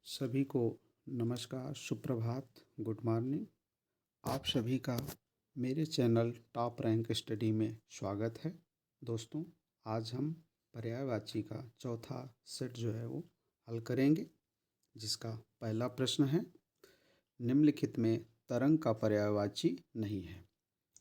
सभी को नमस्कार, सुप्रभात, गुड मॉर्निंग। आप सभी का मेरे चैनल टॉप रैंक स्टडी में स्वागत है। दोस्तों, आज हम पर्यायवाची का चौथा सेट जो है वो हल करेंगे, जिसका पहला प्रश्न है, निम्नलिखित में तरंग का पर्यायवाची नहीं है।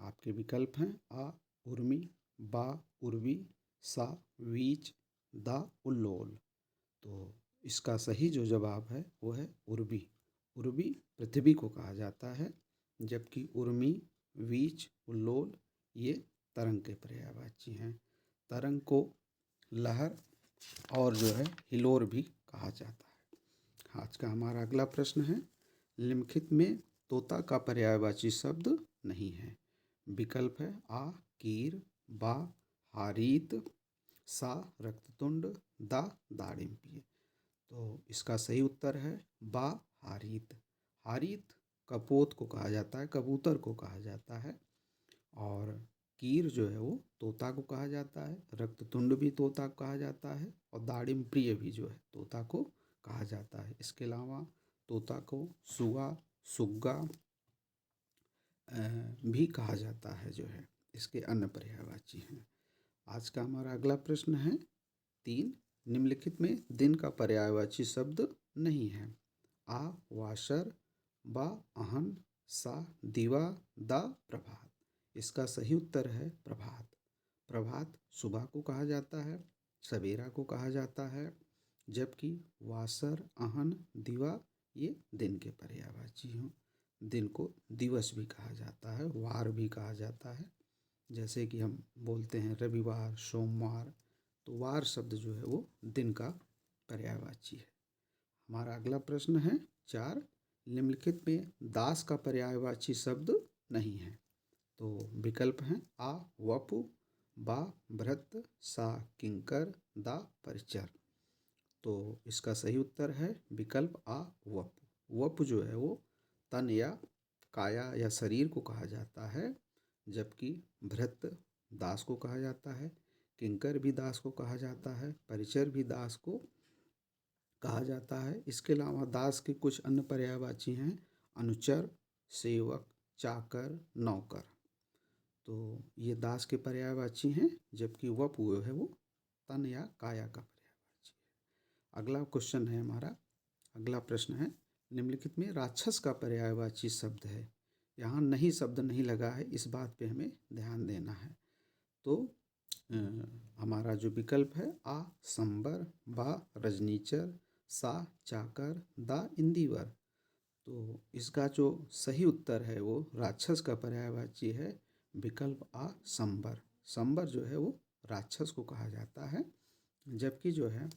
आपके विकल्प हैं आ उर्मी, बा उर्वी, सा वीच, दा उल्लोल। तो इसका सही जो जवाब है वो है उर्वी। उर्वी पृथ्वी को कहा जाता है, जबकि उर्मी, वीच, उल्लोल ये तरंग के पर्यायवाची हैं। तरंग को लहर और जो है हिलोर भी कहा जाता है। आज का हमारा अगला प्रश्न है, निम्नलिखित में तोता का पर्यायवाची शब्द नहीं है। विकल्प है आ कीर, बा हारीत, सा रक्ततुंड, दा दाड़िम्पी। तो इसका सही उत्तर है बा हारीत। हारीत कपोत को कहा जाता है, कबूतर को कहा जाता है। और कीर जो है वो तोता को कहा जाता है, रक्ततुंड भी तोता को कहा जाता है, और दाड़िम प्रिय भी जो है तोता को कहा जाता है। इसके अलावा तोता को सुगा, सुग्गा भी कहा जाता है, जो है इसके अन्य पर्यायवाची हैं। आज का हमारा अगला प्रश्न है 3, निम्नलिखित में दिन का पर्यायवाची शब्द नहीं है। आ वाशर, बा अहन, सा दिवा, दा प्रभात। इसका सही उत्तर है प्रभात। प्रभात सुबह को कहा जाता है, सवेरा को कहा जाता है, जबकि वासर, अहन, दिवा ये दिन के पर्यायवाची हों। दिन को दिवस भी कहा जाता है, वार भी कहा जाता है। जैसे कि हम बोलते हैं रविवार, सोमवार, तो वार शब्द जो है वो दिन का पर्यायवाची है। हमारा अगला प्रश्न है 4, निम्नलिखित में दास का पर्यायवाची शब्द नहीं है। तो विकल्प हैं आ वपु, बा भृत्य, सा किंकर, दा परिचर। तो इसका सही उत्तर है विकल्प आ वपु। वपु जो है वो तन या काया या शरीर को कहा जाता है, जबकि भृत्य दास को कहा जाता है, किंकर भी दास को कहा जाता है, परिचर भी दास को कहा जाता है। इसके अलावा दास के कुछ अन्य पर्यायवाची हैं अनुचर, सेवक, चाकर, नौकर। तो ये दास के पर्यायवाची हैं, जबकि वपु है वो तन या काया का पर्यायवाची है। अगला क्वेश्चन है हमारा, अगला प्रश्न है, निम्नलिखित में राक्षस का पर्यायवाची शब्द है। यहाँ नहीं शब्द नहीं लगा है, इस बात पे हमें ध्यान देना है। तो हमारा जो विकल्प है आ संबर, बा रजनीचर, सा चाकर, दा इंदिवर। तो इसका जो सही उत्तर है वो राक्षस का पर्यायवाची है विकल्प आ संबर। संबर जो है वो राक्षस को कहा जाता है, जबकि जो है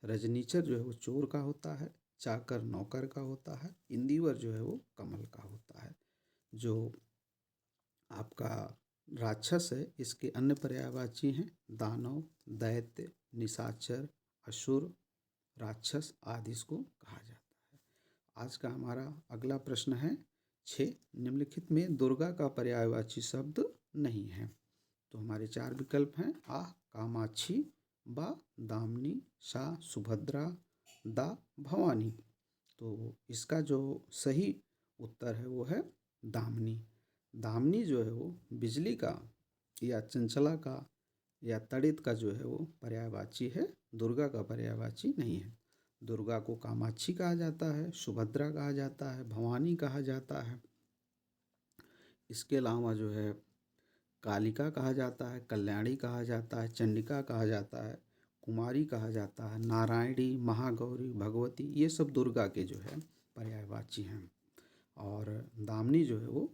रजनीचर जो है वो चोर का होता है, चाकर नौकर का होता है, इंदिवर जो है वो कमल का होता है। जो आपका राक्षस है इसके अन्य पर्यायवाची हैं दानव, दैत्य, निशाचर, असुर, राक्षस आदि इसको कहा जाता है। आज का हमारा अगला प्रश्न है 6, निम्नलिखित में दुर्गा का पर्यायवाची शब्द नहीं है। तो हमारे 4 विकल्प हैं आ कामाक्षी, बा दामिनी, सा सुभद्रा, दा भवानी। तो इसका जो सही उत्तर है वो है दामिनी। दामिनी जो है वो बिजली का या चंचला का या तड़ित का जो है वो पर्यायवाची है, दुर्गा का पर्यायवाची नहीं है। दुर्गा को कामाक्षी कहा जाता है, सुभद्रा कहा जाता है, भवानी कहा जाता है। इसके अलावा जो है कालिका कहा जाता है, कल्याणी कहा जाता है, चंडिका कहा जाता है, कुमारी कहा जाता है, नारायणी, महागौरी, भगवती, ये सब दुर्गा के जो है पर्यायवाची हैं। और दामिनी जो है वो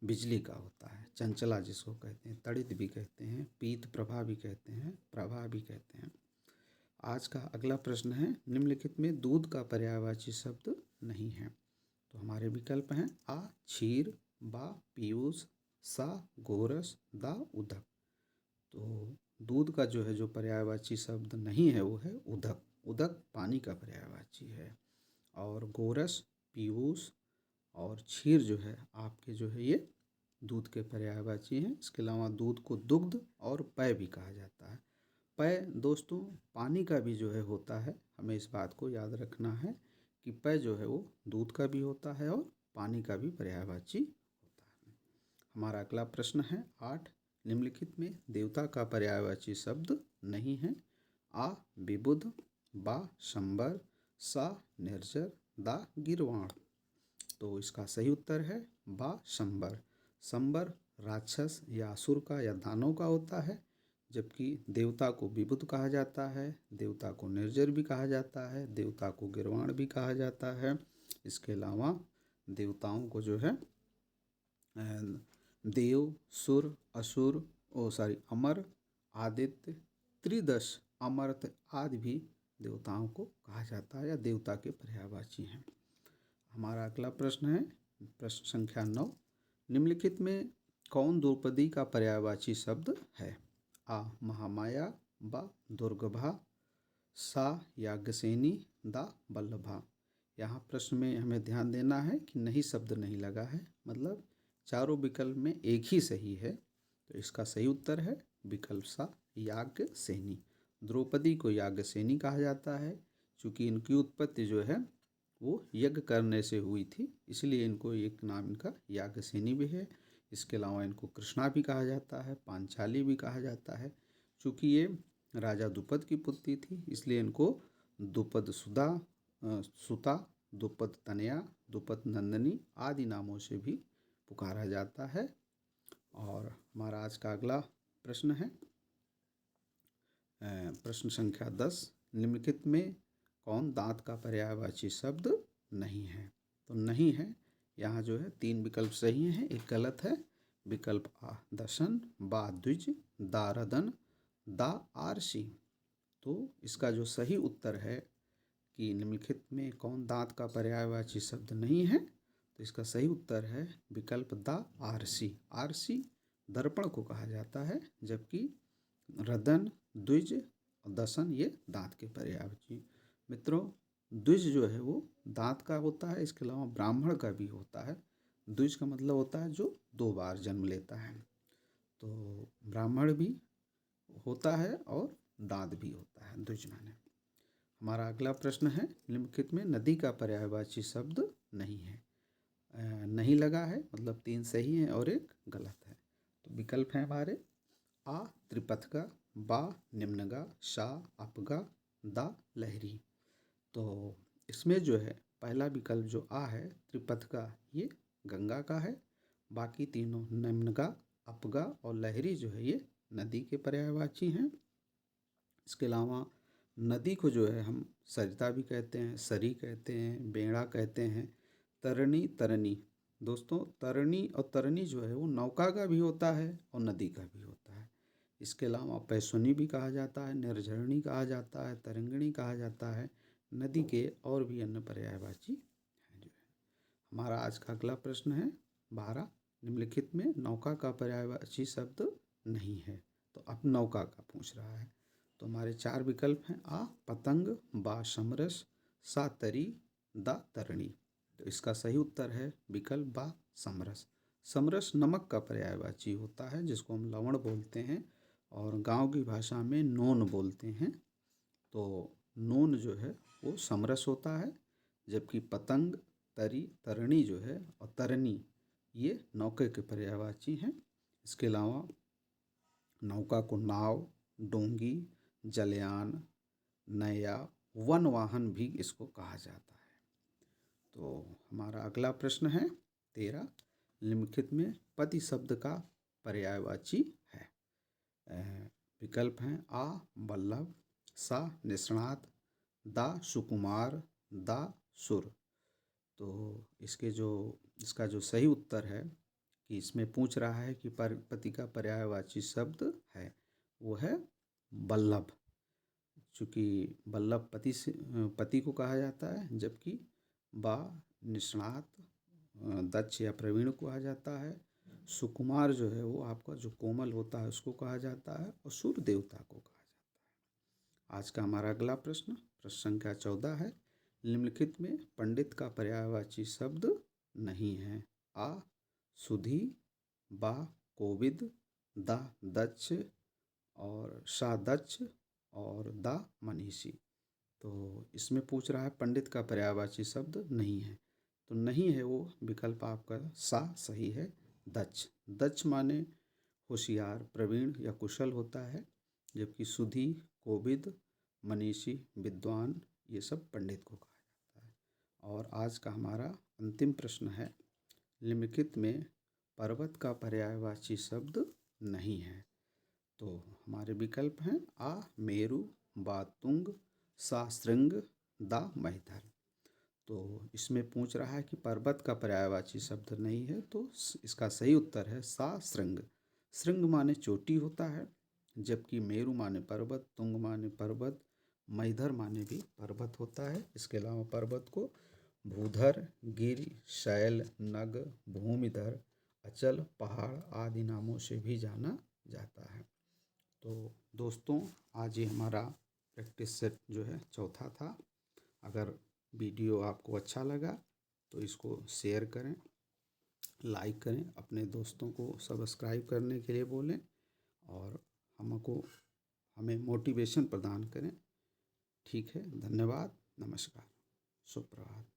बिजली का होता है, चंचला जिसको कहते हैं, तड़ित भी कहते हैं, पीत प्रभा भी कहते हैं, प्रभा भी कहते हैं। आज का अगला प्रश्न है, निम्नलिखित में दूध का पर्यायवाची शब्द नहीं है। तो हमारे विकल्प हैं आ क्षीर, बा पीयूष, सा गोरस, दा उदक। तो दूध का जो है जो पर्यायवाची शब्द नहीं है वो है उदक। उदक पानी का पर्यायवाची है। और गोरस, पीयूष और क्षीर जो है आपके जो है ये दूध के पर्यायवाची हैं। इसके अलावा दूध को दुग्ध और पेय भी कहा जाता है। पेय दोस्तों पानी का भी जो है होता है, हमें इस बात को याद रखना है कि प जो है वो दूध का भी होता है और पानी का भी पर्यायवाची होता है। हमारा अगला प्रश्न है 8, निम्नलिखित में देवता का पर्यायवाची शब्द नहीं है। आ विबुध, बा शंबर, सा निर्जर, दा गिरवाण। तो इसका सही उत्तर है बा शंबर। शंबर राक्षस या असुर का या दानव का होता है, जबकि देवता को विबुध कहा जाता है, देवता को निर्जर भी कहा जाता है, देवता को गिरवाण भी कहा जाता है। इसके अलावा देवताओं को जो है देव, सुर, असुर अमर, आदित्य, त्रिदश, अमर्त्य आदि भी देवताओं को कहा जाता है या देवता के पर्यायवाची हैं। हमारा अगला प्रश्न है प्रश्न संख्या 9, निम्नलिखित में कौन द्रौपदी का पर्यायवाची शब्द है। आ महामाया, बा दुर्गभा, सा याज्ञसेनी, दा वल्लभा। यहाँ प्रश्न में हमें ध्यान देना है कि नहीं शब्द नहीं लगा है, मतलब चारों विकल्प में एक ही सही है। तो इसका सही उत्तर है विकल्प सा याज्ञसेनी। द्रौपदी को याज्ञसेनी कहा जाता है क्योंकि इनकी उत्पत्ति जो है वो यज्ञ करने से हुई थी, इसलिए इनको एक नाम इनका याज्ञसेनी भी है। इसके अलावा इनको कृष्णा भी कहा जाता है, पांचाली भी कहा जाता है। चूँकि ये राजा द्रुपद की पुत्री थी, इसलिए इनको द्रुपद सुता, द्रुपद तनया, द्रुपद नंदिनी आदि नामों से भी पुकारा जाता है। और हमारा आज का अगला प्रश्न है प्रश्न संख्या 10, निम्नलिखित में कौन दांत का पर्यायवाची शब्द नहीं है। तो नहीं है, यहाँ जो है 3 विकल्प सही हैं, एक गलत है। विकल्प आ दशन, बा द्विज, दा रदन, दा आरसी। तो इसका जो सही उत्तर है कि निम्नलिखित में कौन दांत का पर्यायवाची शब्द नहीं है, तो इसका सही उत्तर है विकल्प दा आरसी। आरसी दर्पण को कहा जाता है, जबकि रदन, द्विज और दशन ये दांत के पर्यायवाची। मित्रों, द्विज जो है वो दांत का होता है, इसके अलावा ब्राह्मण का भी होता है। द्विज का मतलब होता है जो 2 बार जन्म लेता है। तो ब्राह्मण भी होता है और दांत भी होता है द्विज माने। हमारा अगला प्रश्न है निम्नलिखित में नदी का पर्यायवाची शब्द नहीं है। नहीं लगा है, मतलब 3 सही हैं और एक गलत है। तो विकल्प हैं हमारे आ त्रिपथगा, बा निम्नगा, सा अपगा, दा लहरी। तो इसमें जो है पहला विकल्प जो आ है त्रिपथगा, ये गंगा का है। बाकी तीनों निम्नगा, अपगा और लहरी जो है ये नदी के पर्यायवाची हैं। इसके अलावा नदी को जो है हम सरिता भी कहते हैं, सरी कहते हैं, बेड़ा कहते हैं, तरनी, तरनी। दोस्तों, तरनी और तरनी जो है वो नौका का भी होता है और नदी का भी होता है। इसके अलावा पैसुनी भी कहा जाता है, निर्झरणी कहा जाता है, तरंगिणी कहा जाता है। नदी के और भी अन्य पर्यायवाची हैं जो है। हमारा आज का अगला प्रश्न है 12, निम्नलिखित में नौका का पर्यायवाची शब्द नहीं है। तो अब नौका का पूछ रहा है। तो हमारे 4 विकल्प हैं आ पतंग, बा समरस, सा तरी, दा तरणी। तो इसका सही उत्तर है विकल्प बा समरस। समरस नमक का पर्यायवाची होता है, जिसको हम लवण बोलते हैं और गांव की भाषा में नोन बोलते हैं। तो नोन जो है वो समरस होता है, जबकि पतंग, तरी, तरणी जो है और तरनी ये नौके के पर्यायवाची हैं। इसके अलावा नौका को नाव, डोंगी, जलयान, नया, वन वाहन भी इसको कहा जाता है। तो हमारा अगला प्रश्न है 13, निम्नलिखित में पति शब्द का पर्यायवाची है। विकल्प हैं आ वल्लभ, सा निष्णात, दा सुकुमार, दा सुर। तो इसका जो सही उत्तर है कि इसमें पूछ रहा है कि पति का पर्यायवाची शब्द है, वो है वल्लभ। चूँकि वल्लभ पति को कहा जाता है, जबकि बा निष्णात, दक्ष या प्रवीण को कहा जाता है। सुकुमार जो है वो आपका जो कोमल होता है उसको कहा जाता है, और सूर्य देवता को कहा जाता है। आज का हमारा अगला प्रश्न संख्या 14 है, निम्नलिखित में पंडित का पर्यायवाची शब्द नहीं है। आ सुधी, बा कोविद, दा दक्ष और सा दक्ष और दा मनीषी। तो इसमें पूछ रहा है पंडित का पर्यायवाची शब्द नहीं है, तो नहीं है वो विकल्प आपका सा सही है। दक्ष, दक्ष माने होशियार, प्रवीण या कुशल होता है, जबकि सुधी, कोविद, मनीषी, विद्वान ये सब पंडित को कहा जाता है। और आज का हमारा अंतिम प्रश्न है, निम्नलिखित में पर्वत का पर्यायवाची शब्द नहीं है। तो हमारे विकल्प हैं आ मेरु, बा तुंग, सा श्रृंग, दा महीधर। तो इसमें पूछ रहा है कि पर्वत का पर्यायवाची शब्द नहीं है, तो इसका सही उत्तर है सा श्रृंग। श्रृंग माने चोटी होता है, जबकि मेरु माने पर्वत, तुंग माने पर्वत, महीधर माने भी पर्वत होता है। इसके अलावा पर्वत को भूधर, गिर, शैल, नग, भूमिधर, अचल, पहाड़ आदि नामों से भी जाना जाता है। तो दोस्तों, आज ये हमारा प्रैक्टिस सेट जो है चौथा था। अगर वीडियो आपको अच्छा लगा तो इसको शेयर करें, लाइक करें, अपने दोस्तों को सब्सक्राइब करने के लिए बोलें और हमें मोटिवेशन प्रदान करें। ठीक है, धन्यवाद, नमस्कार, शुभ प्रभात।